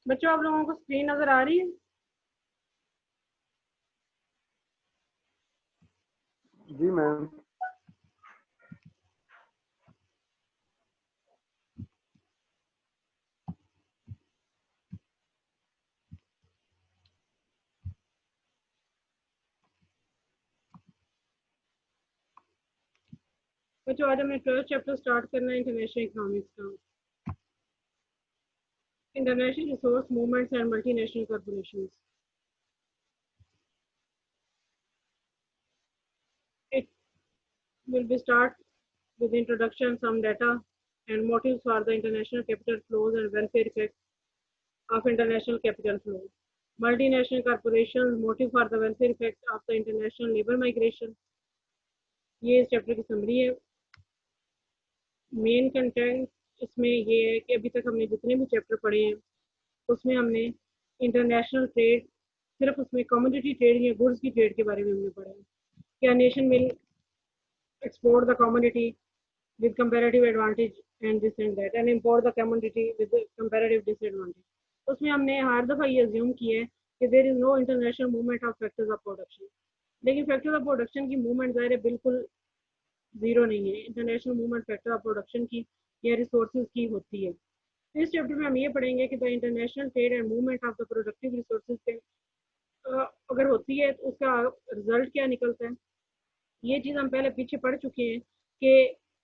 बच्चों आप लोगों को स्क्रीन नजर आ रही है? जी मैम। बच्चों आज हमें 12th चैप्टर स्टार्ट करना है इंटरनेशनल इकोनॉमिक्स का। International resource movements and multinational corporations. It will be start with introduction, some data and motives for the international capital flows and welfare effects of international capital flow. Multinational corporations, motive for the welfare effects of the international labor migration. ये इस chapter की summary है। Main content इसमें ये है कि अभी तक हमने जितने भी चैप्टर पढ़े हैं उसमें हमने इंटरनेशनल ट्रेड, सिर्फ उसमें कमोडिटी ट्रेड या गुड्स की ट्रेड के बारे में हमने पढ़ा है। क्या nation will export the commodity with comparative advantage and this and that and import the commodity with comparative disadvantage. उसमें हमने हर दफ़ा ये अज्यूम किया है कि there is no international movement of factors of production, लेकिन फैक्टर्स ऑफ प्रोडक्शन की movement ज़ाहिर है बिल्कुल ज़ीरो नहीं है। International movement factor of production की या रिसोर्सेज की होती है। इस चैप्टर में हम ये पढ़ेंगे कि the international trade and movement of the productive resources के अगर होती है तो उसका रिजल्ट क्या निकलता है। ये चीज़ हम पहले पीछे पढ़ चुके हैं कि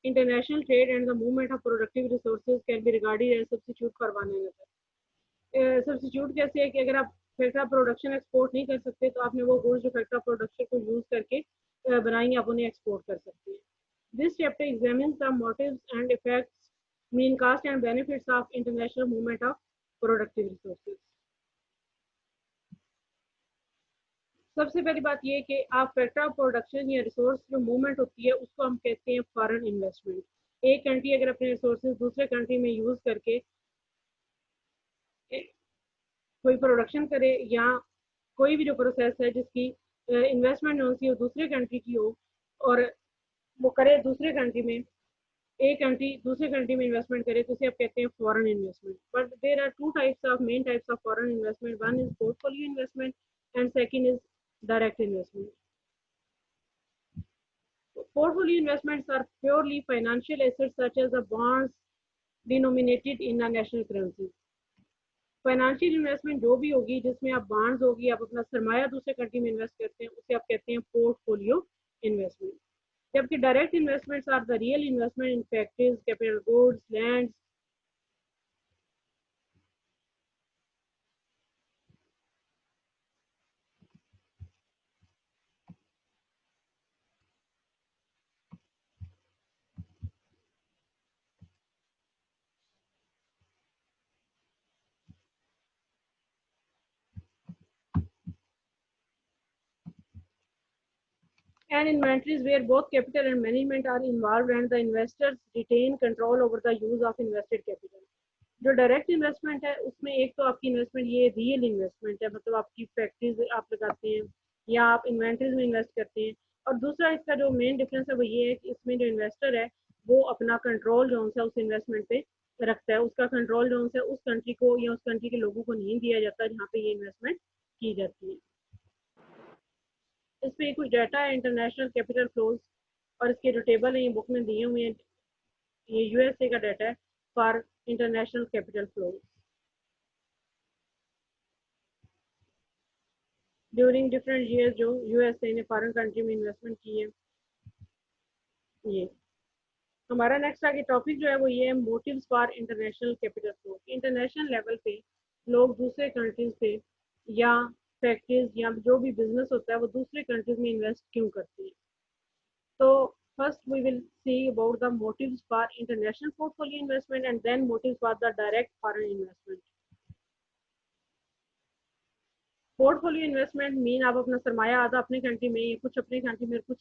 international trade and the movement of productive resources can be regarded as substitute करवाने लगा। सब्स्टिट्यूट कैसे है कि अगर आप फैक्टर ऑफ प्रोडक्शन एक्सपोर्ट नहीं कर सकते तो आपने वो गुड्स जो फैक्टर ऑफ प्रोडक्शन को यूज़ करके बनाएंगे, आप उन्हें एक्सपोर्ट कर सकते हैं। This chapter examines the motives and effects, mean cost and benefits of international movement of productive resources. सबसे पहली बात ये कि आप फैक्टर ऑफ प्रोडक्शन या रिसोर्स जो मूवमेंट होती है उसको हम कहते हैं फॉरेन इन्वेस्टमेंट। एक कंट्री अगर अपने रिसोर्सेज दूसरे कंट्री में यूज करके कोई प्रोडक्शन करे या कोई भी जो प्रोसेस है जिसकी इन्वेस्टमेंट होती है दूसरे कंट्री की हो और वो करे दूसरे कंट्री में, एक कंट्री दूसरे कंट्री में इन्वेस्टमेंट करे तो उसे आप कहते हैं foreign investment. But there are two types of main types of foreign investment, one is portfolio investment and second is direct investment. Portfolio investments are purely financial assets such as the bonds denominated in a national currency. Financial investment जो भी होगी जिसमें आप bonds होगी, आप अपना सरमाया दूसरे country में इन्वेस्ट करते हैं, उसे आप कहते हैं पोर्टफोलियो इन्वेस्टमेंट। जबकि direct investments are the real investment in factories, capital goods, lands. And inventories where both capital and management are involved and the investors retain control over the use of invested capital. जो direct investment है उसमें एक तो आपकी investment ये real investment है, मतलब आपकी फैक्ट्रीज आप लगाते हैं या आप इन्वेंट्रीज में इन्वेस्ट करते हैं। और दूसरा इसका जो मेन डिफरेंस है वो ये है कि इसमें जो इन्वेस्टर है वो अपना कंट्रोल जो है उस इन्वेस्टमेंट पे रखता है। उसका कंट्रोल जो है उस कंट्री को या उस कंट्री के लोगों को नहीं दिया जाता जहाँ पे ये इन्वेस्टमेंट की जाती है। इसमें कुछ डाटा है इंटरनेशनल कैपिटल फ्लोज और इसके जो टेबल है ये बुक में दिए हुए हैं। ये यूएसए का डाटा है for international capital flows during different year जो यूएसए ने फॉरेन कंट्री में इन्वेस्टमेंट की है। ये हमारा नेक्स्ट आगे टॉपिक जो है वो ये है motives for international capital flow. International level पे लोग दूसरे कंट्रीज पे या फैक्ट्रीज या जो भी बिजनेस होता है वो दूसरे कंट्रीज में इन्वेस्ट क्यों करते हैं। तो first we will see about the motives for international portfolio investment and then motives for the direct foreign investment. Portfolio investment mean आप अपना सरमाया आधा अपने कंट्री में, कुछ अपने कंट्री में, कुछ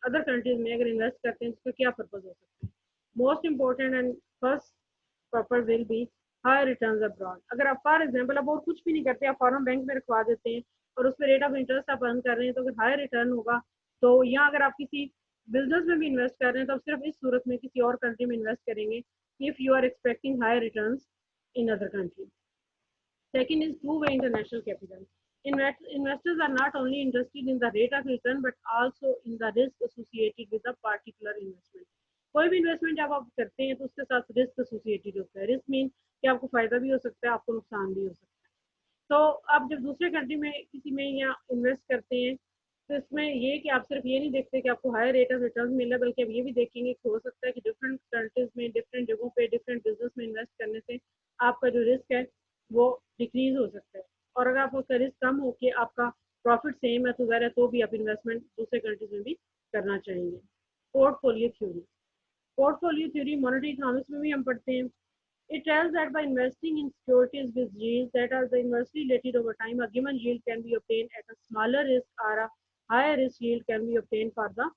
अदर कंट्रीज में अगर इन्वेस्ट करते हैं तो उसका क्या पर्पज हो सकता है। Most important and first purpose will be high returns abroad. अगर आप फॉर एग्जांपल अब और कुछ भी नहीं करते, आप फॉरेन बैंक में रखवा देते हैं और उस पर रेट ऑफ इंटरेस्ट आप अर्न कर रहे हैं तो अगर हाई रिटर्न होगा तो यहाँ अगर आप किसी बिजनेस में भी इन्वेस्ट कर रहे हैं तो आप सिर्फ इस सूरत में किसी और कंट्री में इन्वेस्ट करेंगे if you are expecting high returns in other country. Second is two-way international capital. Investors are not only interested in the rate of return but also in the risk associated with a particular investment. कोई भी investment जब आप करते हैं तो उसके साथ risk associated होता है. रिस्क मीन कि आपको फायदा भी हो सकता है, आपको नुकसान भी हो सकता है. तो आप जब दूसरे कंट्री में किसी में या इन्वेस्ट करते हैं तो इसमें ये कि आप सिर्फ ये नहीं देखते कि आपको हाई रेट ऑफ रिटर्न मिल रहा है, बल्कि आप ये भी देखेंगे कि हो सकता है कि डिफरेंट कंट्रीज में डिफरेंट जगहों पे डिफरेंट बिजनेस में इन्वेस्ट करने से आपका जो रिस्क है वो डिक्रीज हो सकता है. और अगर आपका रिस्क कम हो के आपका प्रॉफिट सेम है तो ज़ाहिर है तो भी आप इन्वेस्टमेंट दूसरे कंट्रीज में भी करना चाहेंगे. Portfolio theory. Portfolio theory monetary economics में भी हम पढ़ते हैं. It tells that by investing in securities with yields that are inversely related over time, a given yield can be obtained at a smaller risk or a higher risk yield can be obtained for the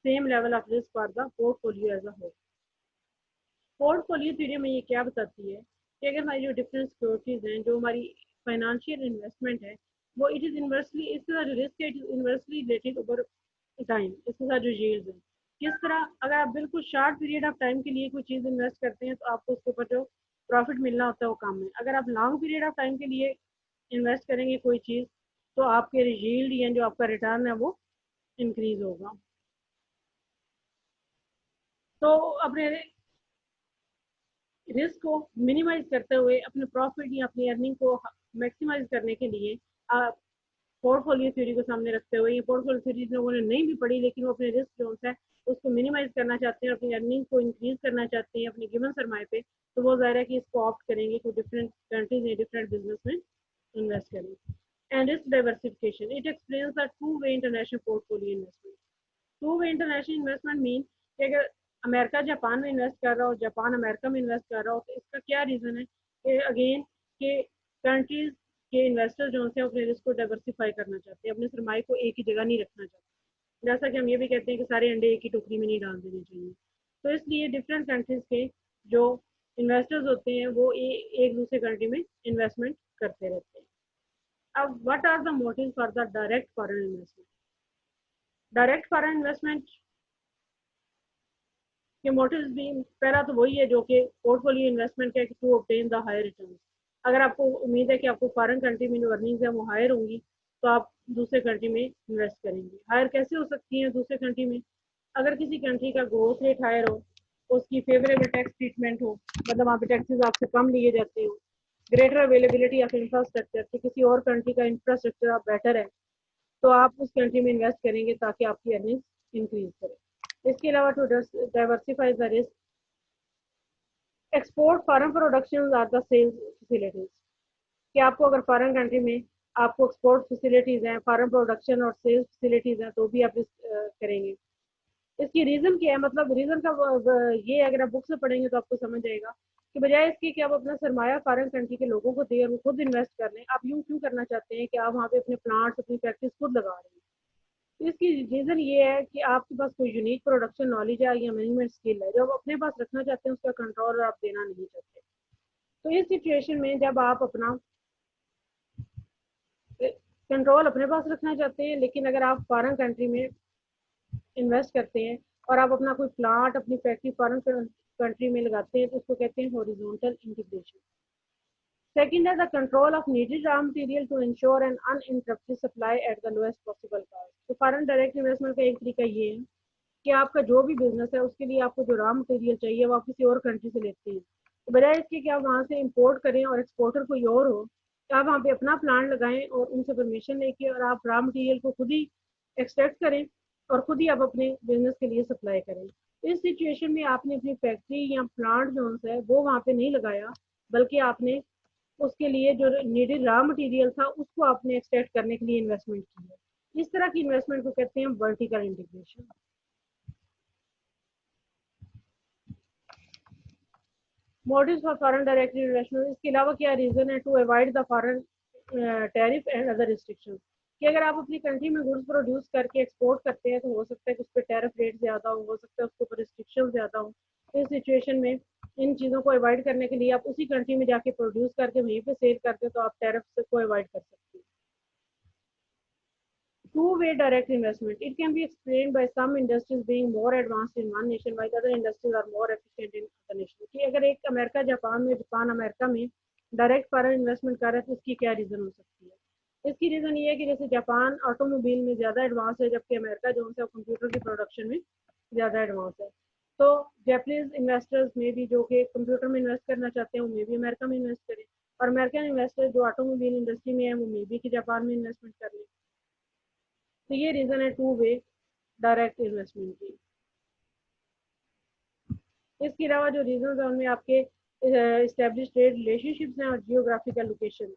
same level of risk for the portfolio as a whole. Portfolio theory में ये क्या बताती है कि अगर हमारी जो different securities हैं, जो हमारी फाइनेंशियल इन्वेस्टमेंट है, वो इट इज़ इन्वर्सली, इसके साथ जो रिस्क है it is inversely related over time. इसके साथ जो यील्ड है किस तरह, अगर आप बिल्कुल शॉर्ट पीरियड ऑफ टाइम के लिए कोई चीज़ इन्वेस्ट करते हैं तो आपको उसके ऊपर जो प्रॉफिट मिलना होता है वो कम है. अगर आप लॉन्ग पीरियड ऑफ टाइम के लिए इन्वेस्ट करेंगे कोई चीज़ तो आपके यील्ड या जो आपका रिटर्न है वो इंक्रीज होगा. तो अपने रिस्क को मिनिमाइज करते हुए अपने प्रॉफिट या अपनी अर्निंग को मैक्सिमाइज करने के लिए आप पोर्टफोलियो थ्योरी को सामने रखते हुए, ये पोर्टफोलियो थ्योरी लोगों ने नहीं भी पढ़ी लेकिन वो अपने रिस्क जो है उसको मिनिमाइज करना चाहते हैं, अपनी अर्निंग को इंक्रीज करना चाहते हैं अपनी गिवन सरमाए पे, तो वो ज़ाहिर है कि इसको ऑप्ट करेंगे कि डिफरेंट कंट्रीज में डिफरेंट बिजनेस में इन्वेस्ट करें. And risk diversification. It explains the two way international portfolio investment. Two way international investment mean कि अगर अमेरिका जापान में इन्वेस्ट कर रहा हो, जापान अमेरिका में इन्वेस्ट कर रहा हो, तो इसका क्या रीज़न है कि अगेन के कंट्रीज के इन्वेस्टर जो हैं अपने रिस्क को डाइवर्सिफाई करना चाहते हैं, अपने सरमाए को एक ही जगह नहीं रखना चाहते. जैसा कि हम ये भी कहते हैं कि सारे अंडे एक ही टोकरी में नहीं डाल देने चाहिए. तो इसलिए डिफरेंट कंट्रीज के जो इन्वेस्टर्स होते हैं वो एक दूसरे कंट्री में इन्वेस्टमेंट करते रहते हैं. अब what are the motives for the direct foreign investment. Direct foreign investment के मोटिव्स भी पहला तो वही है जो कि पोर्टफोलियो इन्वेस्टमेंट है to obtain the higher return. अगर आपको उम्मीद है कि आपको फॉरेन कंट्री में जो अर्निंग्स है वो हायर होंगी तो आप दूसरे कंट्री में इन्वेस्ट करेंगे. हायर कैसे हो सकती है दूसरे कंट्री में? अगर किसी कंट्री का ग्रोथ रेट हायर हो, उसकी फेवरेबल टैक्स ट्रीटमेंट हो, मतलब वहाँ पे टैक्सेस आपसे कम लिए जाते हो, ग्रेटर अवेलेबिलिटी ऑफ इंफ्रास्ट्रक्चर, कि किसी और कंट्री का इंफ्रास्ट्रक्चर बेटर है तो आप उस कंट्री में इन्वेस्ट करेंगे ताकि आपकी अर्निंग इंक्रीज करे. इसके अलावा to diversify the risk, export foreign production are the sales facilities. कि आपको अगर फॉरेन कंट्री में आपको एक्सपोर्ट फैसिलिटीज हैं, फॉरेन प्रोडक्शन और सेल्स फैसिलिटीज हैं तो भी आप इस करेंगे. इसकी रीज़न क्या है, मतलब रीज़न का ये अगर आप बुक से पढ़ेंगे तो आपको समझ आएगा कि बजाय इसके कि आप अपना सरमाया फॉरेन कंट्री के लोगों को दें और वो खुद इन्वेस्ट कर लें, आप यूँ क्यों करना चाहते हैं कि आप वहाँ पे अपने प्लांट्स अपनी फैक्ट्रीज खुद लगा रहे हैं. तो इसकी रीज़न ये है कि आपके पास कोई यूनिक प्रोडक्शन नॉलेज है या मैनेजमेंट स्किल है जो आप अपने पास रखना चाहते हैं, उसका कंट्रोल आप देना नहीं चाहते. तो इस सिचुएशन में जब आप अपना कंट्रोल अपने पास रखना चाहते हैं लेकिन अगर आप फॉरेन कंट्री में इन्वेस्ट करते हैं और आप अपना कोई प्लांट अपनी फैक्ट्री फॉरेन कंट्री में लगाते हैं तो उसको कहते हैं horizontal integration. Second is the control of needed raw material to ensure an uninterrupted supply at the lowest possible cost. तो फॉरेन डायरेक्ट इन्वेस्टमेंट का एक तरीका ये है कि आपका जो भी बिजनेस है उसके लिए आपको जो रॉ मटेरियल चाहिए वो आप किसी और कंट्री से लेते हैं, तो बजाय इसके कि आप वहाँ से इंपोर्ट करें और एक्सपोर्टर कोई और हो, तो आप वहाँ पे अपना प्लांट लगाएं और उनसे परमिशन लेके और आप रॉ मटेरियल को खुद ही एक्सट्रैक्ट करें और खुद ही आप अपने बिजनेस के लिए सप्लाई करें. इस सिचुएशन में आपने अपनी फैक्ट्री या प्लांट जो है वो वहाँ पे नहीं लगाया, बल्कि आपने उसके लिए जो नीडेड रॉ मटेरियल था उसको आपने एक्सट्रैक्ट करने के लिए इन्वेस्टमेंट की है. इस तरह की इन्वेस्टमेंट को कहते हैं vertical integration. Motives for foreign direct investment, इसके अलावा क्या रीजन है to avoid the foreign tariff and other restriction. कि अगर आप अपनी कंट्री में गुड्स प्रोड्यूस करके एक्सपोर्ट करते हैं तो हो सकता है कि उस पर टैरिफ रेट ज़्यादा हो सकता है उसके ऊपर रिस्ट्रिक्शन ज़्यादा हो. तो इस सिचुएशन में इन चीज़ों को अवॉइड करने के लिए आप उसी कंट्री में जाके प्रोड्यूस करके वहीं पे सेल करते तो आप टैरिफ को अवॉइड कर सकते हैं. Two-way direct investment. It can be explained by some industries being more advanced in one nation while other industries are more efficient in other nation. कि अगर एक अमेरिका जापान में, जापान अमेरिका में direct foreign investment कर रहा है, तो इसकी क्या रीज़न हो सकती है? इसकी रीज़न ये है कि जैसे जापान ऑटोमोबाइल में ज़्यादा एडवांस है, जबकि अमेरिका जो है कंप्यूटर की प्रोडक्शन में ज़्यादा एडवांस है। तो जापानीज इन्वेस्टर्स में भी जो कि कंप्यूटर में इन्वेस्ट करना चाहते हैं, वो मे भी अमेरिका में इन्वेस्ट करें, और अमेरिकन इन्वेस्टर जो ऑटोमोबाइल इंडस्ट्री में है, वो मे भी कि जापान में इन्वेस्टमेंट कर लें। तो ये रीज़न है टू वे डायरेक्ट इन्वेस्टमेंट की। इसके अलावा जो रीजन है उनमें आपके इस्टेब्लिश ट्रेड रिलेशनशिप्स हैं और जियोग्राफिकल लोकेशन।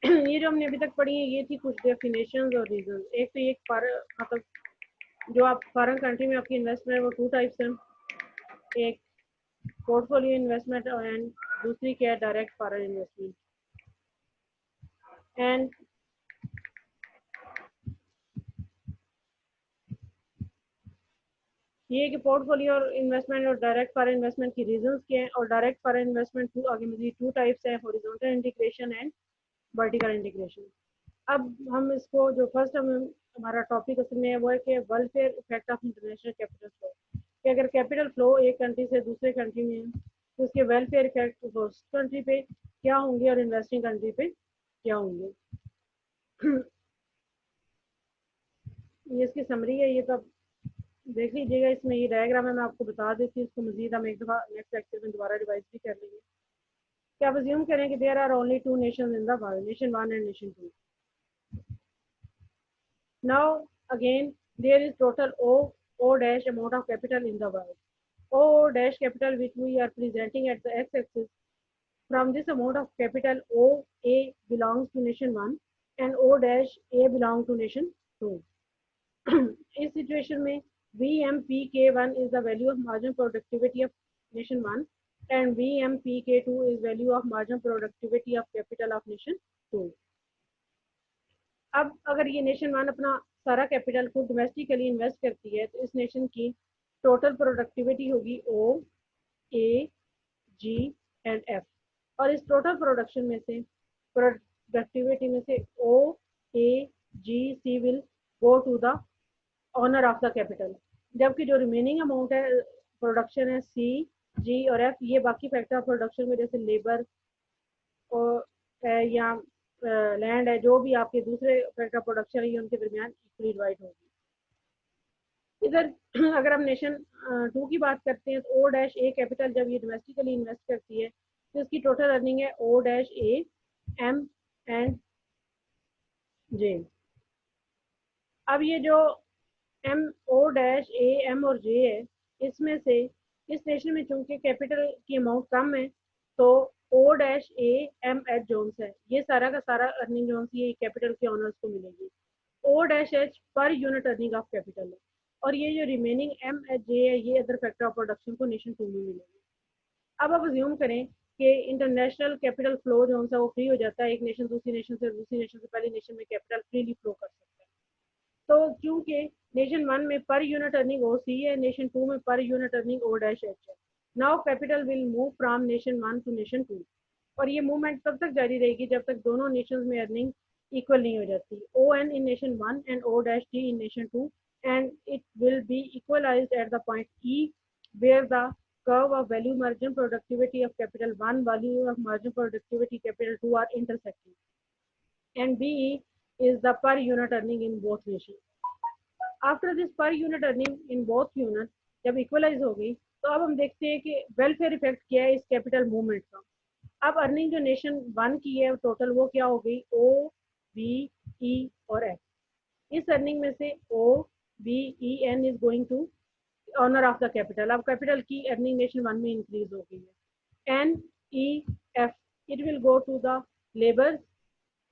ये जो हमने अभी तक पढ़ी है, ये थी कुछ डेफिनेशंस और रीजन। एक तो ये मतलब जो आप फॉरेन कंट्री में आपकी इन्वेस्टमेंट है वो टू टाइप्स हैं, एक पोर्टफोलियो इन्वेस्टमेंट एंड दूसरी क्या है डायरेक्ट फॉरेन इन्वेस्टमेंट। एंड ये कि पोर्टफोलियो और इन्वेस्टमेंट और डायरेक्ट फॉरेन इन्वेस्टमेंट की रीजंस क्या हैं, और डायरेक्ट फॉरेन इन्वेस्टमेंट टू आगे मजीद टू टाइप्स है, horizontal integration and vertical integration. अब हम इसको जो फर्स्ट हमारा टॉपिक असल में है वो है कि welfare effect of international capital flow, कि अगर कैपिटल फ्लो एक कंट्री से दूसरे कंट्री में है तो उसके वेलफेयर इफेक्ट होस्ट कंट्री पे क्या होंगे और इन्वेस्टिंग कंट्री पे क्या होंगे। ये इसकी समरी है, ये तो आप देख लीजिएगा। इसमें ये डायग्राम है, मैं आपको बता देती हूँ, इसको मजीद हम एक दफ़ा नेक्स्ट लेक्चर में दोबारा रिवाइज भी कर लेंगे। कि आप अज्यूम करें कि there are only two nation in the world, nation one and nation two. Now again there is total O dash amount of capital in the world. O dash capital which we are presenting at the x-axis. From this amount of capital, O A belongs to nation 1 and O dash A belongs to nation 2. इस situation में VMPK1 is the value of marginal productivity of nation 1 and VMPK2 is value of marginal productivity of capital of nation 2. अब अगर ये nation 1 अपना सारा capital को domestically invest करती है तो इस नेशन की टोटल प्रोडक्टिविटी होगी O A G and F, और इस टोटल प्रोडक्टिविटी में से O A G C will go to the owner of the capital, जबकि जो रिमेनिंग अमाउंट है प्रोडक्शन है C G और F, ये बाकी फैक्टर ऑफ प्रोडक्शन में जैसे लेबर और या लैंड है, जो भी आपके दूसरे फैक्टर प्रोडक्शन है, ये उनके दरमियान इक्वली डिवाइड होगी। इधर अगर हम नेशन 2 की बात करते हैं तो O डैश ए कैपिटल जब ये डोमेस्टिकली इन्वेस्ट करती है तो इसकी टोटल अर्निंग है O dash A M and J. अब ये जो M O dash A M और जे है, इसमें से इस नेशन में चूंकि कैपिटल की अमाउंट कम है तो O dash A M H zones है, ये सारा का सारा अर्निंग जोन्स ये कैपिटल के ओनर्स को मिलेगी। O डैश एच पर यूनिट अर्निंग ऑफ कैपिटल है, और ये जो रिमेनिंग एम एच जे है ये अदर फैक्टर ऑफ प्रोडक्शन को नेशन 2 में मिलेगी। अब आप अज्यूम करें कि इंटरनेशनल कैपिटल फ्लो जो है वो फ्री हो जाता है, एक नेशन दूसरी नेशन से पहले नेशन में कैपिटल फ्रीली फ्लो कर सकता है। तो चूंकि नेशन 1 में पर यूनिट अर्निंग ओ सी है, नेशन 2 में पर unit earning O dash H है। Now capital will move from nation 1 to nation 2, और ये मूवमेंट तब तक जारी रहेगी जब तक दोनों नेशंस में अर्निंग इक्वल नहीं हो जाती। O n in nation 1 and O dash T in nation 2, and it will be equalized at the point E where the curve of value margin productivity of capital 1 value of margin productivity capital 2 are intersecting, and BE is the per unit earning in both nations. After this per unit earning in both units जब equalise हो गई तो अब हम देखते हैं कि welfare effect क्या है इस कैपिटल मूवमेंट का। अब अर्निंग जो नेशन 1 की है टोटल वो क्या हो गई O B E और F। इस अर्निंग में से O B E N is going to owner of the capital. अब कैपिटल की अर्निंग नेशन 1 में इंक्रीज हो गई है। N E F it will go to the labour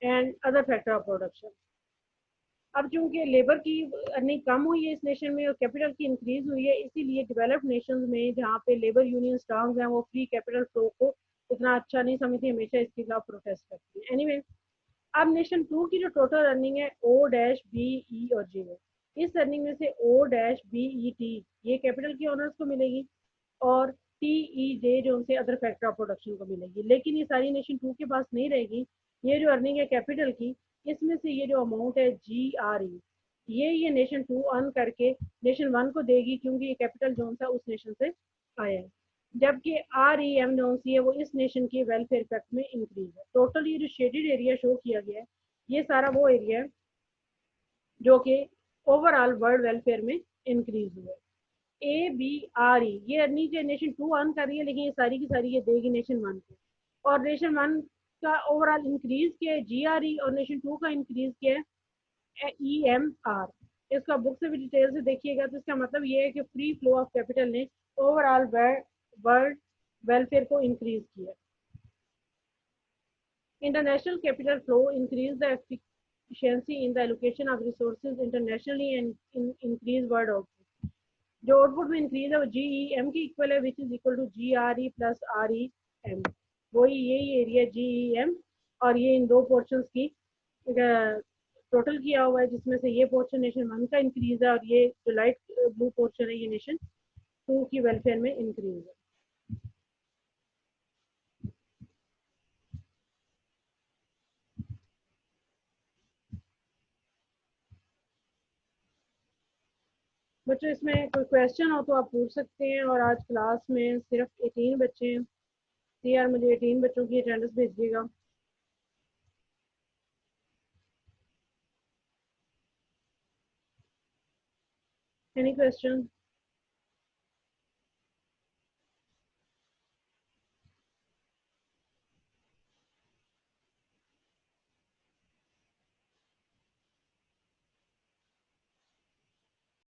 and other factor of production. अब चूंकि लेबर की अर्निंग कम हुई है इस नेशन में और कैपिटल की इंक्रीज हुई है, इसीलिए डेवलप्ड नेशंस में जहाँ पे लेबर यूनियन स्ट्रांग हैं वो फ्री कैपिटल फ्लो को इतना अच्छा नहीं समझती, हमेशा इसके खिलाफ प्रोटेस्ट करती है। एनीवे अब नेशन 2 की जो टोटल अर्निंग है ओ डैश बी ई और जे है, इस अर्निंग में से O dash B E T ये कैपिटल की ऑनर्स को मिलेगी और टी ई जे जो उनसे अदर फैक्टर ऑफ प्रोडक्शन को मिलेगी, लेकिन ये सारी नेशन 2 के पास नहीं रहेगी। ये जो अर्निंग है कैपिटल की, इसमें से ये जो अमाउंट है जी आर ई ये नेशन 2 अर्न करके नेशन 1 को देगी, क्योंकि ये कैपिटल जो था उस नेशन से आया है। जबकि आर ई एम जो है वो इस नेशन के वेलफेयर इफेक्ट में इंक्रीज है। टोटल ये जो शेडेड एरिया शो किया गया है ये सारा वो एरिया है जो कि ओवरऑल वर्ल्ड वेलफेयर में इंक्रीज हुआ है। ए बी आर ई ये अर्निंग जो नेशन 2 अर्न कर रही है, लेकिन ये सारी की सारी ये देगी नेशन 1 को। और नेशन 1 का ओवरऑल इंक्रीज किया है जी आर ई और नेशन 2 का इंक्रीज किया है ई एम आर। इसका बुक से भी डिटेल से देखिएगा, तो इसका मतलब ये है कि फ्री फ्लो ऑफ कैपिटल ने ओवरऑल वर्ल्ड वेलफेयर को इंक्रीज किया। International capital flow increase the efficiency in the allocation of resources internationally and increase world output. जो आउटपुट में इंक्रीज है वो जी ई एम की इक्वल है, which is equal to G R E plus R E M. वही यही area जी E M और ये इन दो पोर्शन की टोटल किया हुआ है, जिसमें से ये पोर्शन नेशन 1 का इंक्रीज है और ये जो लाइट ब्लू पोर्शन है ये नेशन 2 की वेलफेयर में इंक्रीज है। बच्चों इसमें कोई क्वेश्चन हो तो आप पूछ सकते हैं। और आज क्लास में सिर्फ 18 बच्चे हैं, तो यार मुझे 18 बच्चों की अटेंडेंस भेजिएगा। Any question?